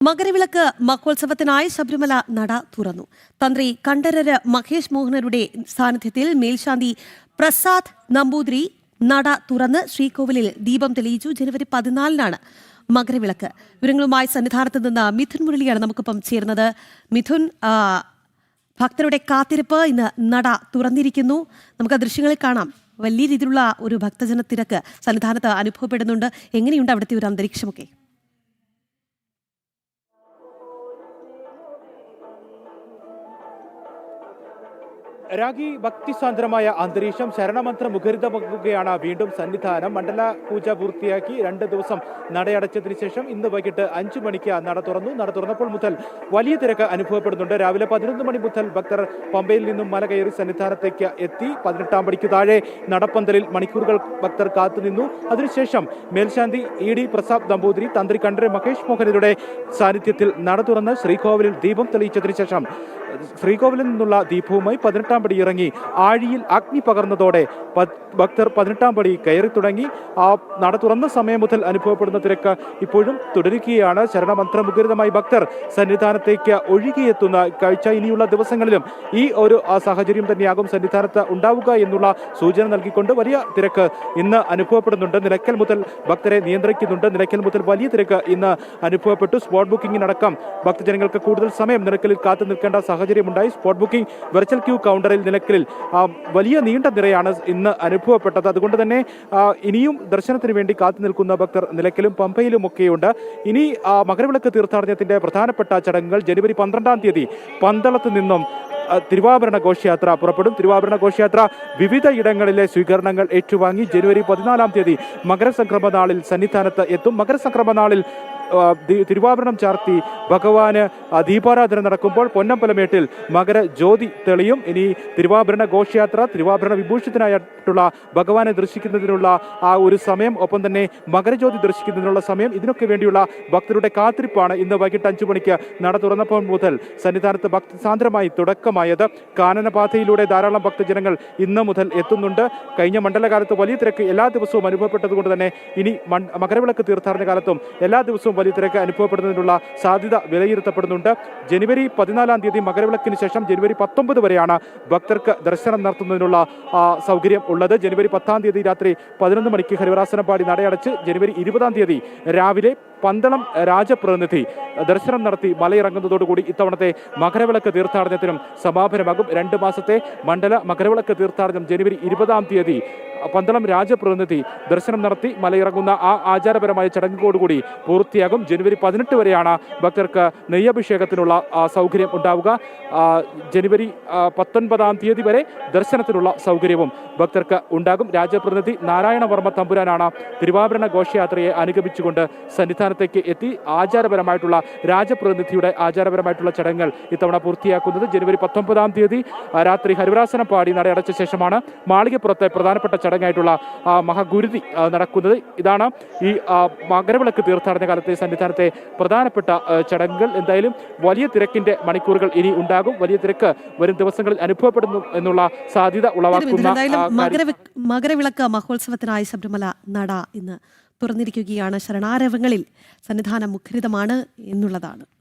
മകരവിളക്ക് മഹോത്സവത്തിനായി ശബരിമല നട തുറന്നു. തന്ത്രി കണ്ഠരര് മഹേഷ് മോഹനരുടെ സാന്നിധ്യത്തിൽ മേൽശാന്തി പ്രസാദ് നമ്പൂതിരി നട തുറന്ന് ശ്രീകോവിലിൽ ദീപം തെളിയിച്ചു. ജനുവരി 14-നാണ് മകരവിളക്ക്. വിവരങ്ങളുമായി സന്നിധാനത്ത് നിന്ന് മിഥുൻ മുരളിയാണ് നമുക്കൊപ്പം ചേർന്നത്. മിഥുൻ, ഭക്തരുടെ കാത്തിരിപ്പ്, ഇന്ന് നട തുറന്നിരിക്കുന്നു. നമുക്ക് ദൃശ്യങ്ങളിൽ കാണാം. വലിയ രീതിയിലുള്ള ഒരു ഭക്തജന തിരക്ക് സന്നിധാനത്ത് അനുഭവപ്പെടുന്നുണ്ട്. എങ്ങനെയുണ്ട് അവിടുത്തെ ഒരു അന്തരീക്ഷമൊക്കെ? രാഗി, ഭക്തിസാന്ദ്രമായ അന്തരീക്ഷം, ശരണമന്ത്ര മുഖരിതമാക്കുകയാണ് വീണ്ടും സന്നിധാനം. മണ്ഡല പൂജ പൂർത്തിയാക്കി 2 ദിവസം നടയടച്ചതിന് ശേഷം ഇന്ന് വൈകിട്ട് 5 മണിക്ക് നട തുറന്നു. നട തുറന്നപ്പോൾ മുതൽ വലിയ തിരക്ക് അനുഭവപ്പെടുന്നുണ്ട്. രാവിലെ 11 മണി മുതൽ ഭക്തർ പമ്പയിൽ നിന്നും മല കയറി സന്നിധാനത്തേക്ക് എത്തി. 18-ാം പടിക്ക് താഴെ നടപ്പന്തലിൽ മണിക്കൂറുകൾ ഭക്തർ കാത്തുനിന്നു. അതിനുശേഷം മേൽശാന്തി ED പ്രസാദ് നമ്പൂതിരി, തന്ത്രി കണ്ഠരര് മഹേഷ് മോഹനരുടെ സാന്നിധ്യത്തിൽ നട തുറന്ന് ശ്രീകോവിലിൽ ദീപം തെളിയിച്ചതിന് ശേഷം ശ്രീകോവിലിൽ നിന്നുള്ള ദീപവുമായി 18-ാം പടി ഇറങ്ങി ആഴിയിൽ അഗ്നി പകർന്നതോടെ ഭക്തർ 18-ാം പടി കയറി തുടങ്ങി. നട തുറന്ന സമയം മുതൽ അനുഭവപ്പെടുന്ന തിരക്ക് ഇപ്പോഴും തുടരുകയാണ്. ശരണമന്ത്രമുഖരിതമായി ഭക്തർ സന്നിധാനത്തേക്ക് ഒഴുകിയെത്തുന്ന കാഴ്ച ഇനിയുള്ള ദിവസങ്ങളിലും ഈ ഒരു സാഹചര്യം തന്നെയാകും സന്നിധാനത്ത് ഉണ്ടാവുക എന്നുള്ള സൂചന നൽകിക്കൊണ്ട് വലിയ തിരക്ക് ഇന്ന് അനുഭവപ്പെടുന്നുണ്ട്. നിലയ്ക്കൽ മുതൽ ഭക്തരെ നിയന്ത്രിക്കുന്നുണ്ട്. നിലയ്ക്കൽ മുതൽ വലിയ തിരക്ക് ഇന്ന് അനുഭവപ്പെട്ടു. സ്പോട്ട് ബുക്കിംഗിനടക്കം ഭക്തജനങ്ങൾക്ക് കൂടുതൽ സമയം നിലയ്ക്കലിൽ കാത്തു നിൽക്കേണ്ട സാഹചര്യമുണ്ടായി. സ്പോട്ട് ബുക്കിംഗ് വെർച്വൽ ക്യൂ കൗണ്ടറിൽ നിലയ്ക്കലിൽ വലിയ നീണ്ട നിരയാണ് ഇന്ന് അനുഭവപ്പെട്ടത്. അതുകൊണ്ട് തന്നെ ഇനിയും ദർശനത്തിന് വേണ്ടി കാത്തു നിൽക്കുന്ന ഭക്തർ നിലയ്ക്കലും പമ്പയിലും ഒക്കെയുണ്ട്. ഇനി മകരവിളക്ക് തീർത്ഥാടനത്തിന്റെ പ്രധാനപ്പെട്ട ചടങ്ങുകൾ ജനുവരി 12-ാം തീയതി പന്തളത്ത് നിന്നും തിരുവാഭരണ ഘോഷയാത്ര പുറപ്പെടും. തിരുവാഭരണ ഘോഷയാത്ര വിവിധ ഇടങ്ങളിലെ സ്വീകരണങ്ങൾ ഏറ്റുവാങ്ങി ജനുവരി 14-ാം തീയതി മകരസംക്രമ നാളിൽ സന്നിധാനത്ത് എത്തും. മകരസംക്രമ നാളിൽ തിരുവാഭരണം ചാർത്തി ഭഗവാന് ദീപാരാധന നടക്കുമ്പോൾ പൊന്നമ്പലമേട്ടിൽ മകര ജ്യോതി തെളിയും. ഇനി തിരുവാഭരണ ഘോഷയാത്ര, തിരുവാഭരണ വിഭൂഷിതനായിട്ടുള്ള ഭഗവാനെ ദർശിക്കുന്നതിനുള്ള ആ ഒരു സമയം, ഒപ്പം തന്നെ മകരജ്യോതി ദർശിക്കുന്നതിനുള്ള സമയം, ഇതിനൊക്കെ വേണ്ടിയുള്ള ഭക്തരുടെ കാത്തിരിപ്പാണ് ഇന്ന് വൈകിട്ട് 5 മണിക്ക് നട തുറന്നപ്പോൾ മുതൽ സന്നിധാനത്ത് ഭക്തിസാന്ദ്രമായി തുടക്കമായത്. കാനനപാതയിലൂടെ ധാരാളം ഭക്തജനങ്ങൾ ഇന്ന് മുതൽ എത്തുന്നുണ്ട്. കഴിഞ്ഞ മണ്ഡലകാലത്ത് വലിയ തിരക്ക് എല്ലാ ദിവസവും അനുഭവപ്പെട്ടതുകൊണ്ട് തന്നെ ഇനി മകരവിളക്ക് തീർത്ഥാടന കാലത്തും എല്ലാ ദിവസവും വലിയ തിരക്ക് അനുഭവപ്പെടുന്നതിനുള്ള സാധ്യത വിലയിരുത്തപ്പെടുന്നുണ്ട്. ജനുവരി 14-ാം തീയതി മകരവിളക്കിന് ശേഷം ജനുവരി 19 വരെയാണ് ഭക്തർക്ക് ദർശനം നടത്തുന്നതിനുള്ള സൗകര്യം ഉള്ളത്. ജനുവരി 10-ാം തീയതി രാത്രി 11 മണിക്ക് ഹരിവരാസനപാടി നടയടച്ച് ജനുവരി 20-ാം തീയതി രാവിലെ പന്തളം രാജപ്രതിനിധി ദർശനം നടത്തി മലയിറങ്ങുന്നതോടുകൂടി ഇത്തവണത്തെ മകരവിളക്ക് തീർത്ഥാടനത്തിനും സമാപനമാകും. 2 മാസത്തെ മണ്ഡല മകരവിളക്ക് തീർത്ഥാടനം ജനുവരി 20-ാം തീയതി പന്തളം രാജപ്രതിനിധി ദർശനം നടത്തി മലയിറങ്ങുന്ന ആ ആചാരപരമായ ചടങ്ങുകളോടുകൂടി പൂർത്തിയാകും. ജനുവരി 18 വരെയാണ് ഭക്തർക്ക് നെയ്യഭിഷേകത്തിനുള്ള സൗകര്യം ഉണ്ടാവുക. ജനുവരി 19-ാം തീയതി വരെ ദർശനത്തിനുള്ള സൗകര്യവും ഭക്തർക്ക് ഉണ്ടാകും. രാജപ്രതിനിധി നാരായണവർമ്മ തമ്പുരാനാണ് തിരുവാഭരണ ഘോഷയാത്രയെ അനുഗമിച്ചുകൊണ്ട് സന്നിധാനത്തേക്ക് എത്തി ആചാരപരമായിട്ടുള്ള രാജപ്രതിനിധിയുടെ ആചാരപരമായിട്ടുള്ള ചടങ്ങുകൾ ഇത്തവണ പൂർത്തിയാക്കുന്നത്. ജനുവരി 19-ാം തീയതി രാത്രി ഹരിവരാസനം പാടി നടയടച്ച ശേഷമാണ് മാളികപ്പുറത്തെ പ്രധാനപ്പെട്ട ചടങ്ങായിട്ടുള്ള മഹാഗുരുതി നടക്കുന്നത്. ഇതാണ് ഈ മകരവിളക്ക് തീർത്ഥാടന കാലത്തെ സന്നിധാനത്തെ പ്രധാനപ്പെട്ട ചടങ്ങുകൾ. എന്തായാലും വലിയ തിരക്കിന്റെ മണിക്കൂറുകൾ ഇനി ഉണ്ടാകും. വലിയ തിരക്ക് വരും ദിവസങ്ങളിൽ അനുഭവപ്പെടുന്നു എന്നുള്ള സാധ്യത ഉളവാക്കുന്ന മകരവിളക്ക് മഹോത്സവത്തിനായി ശബരിമല നട ഇന്ന് തുറന്നിരിക്കുകയാണ്. ശരണാരവങ്ങളിൽ സന്നിധാനം മുഖരിതമാണ് എന്നുള്ളതാണ്.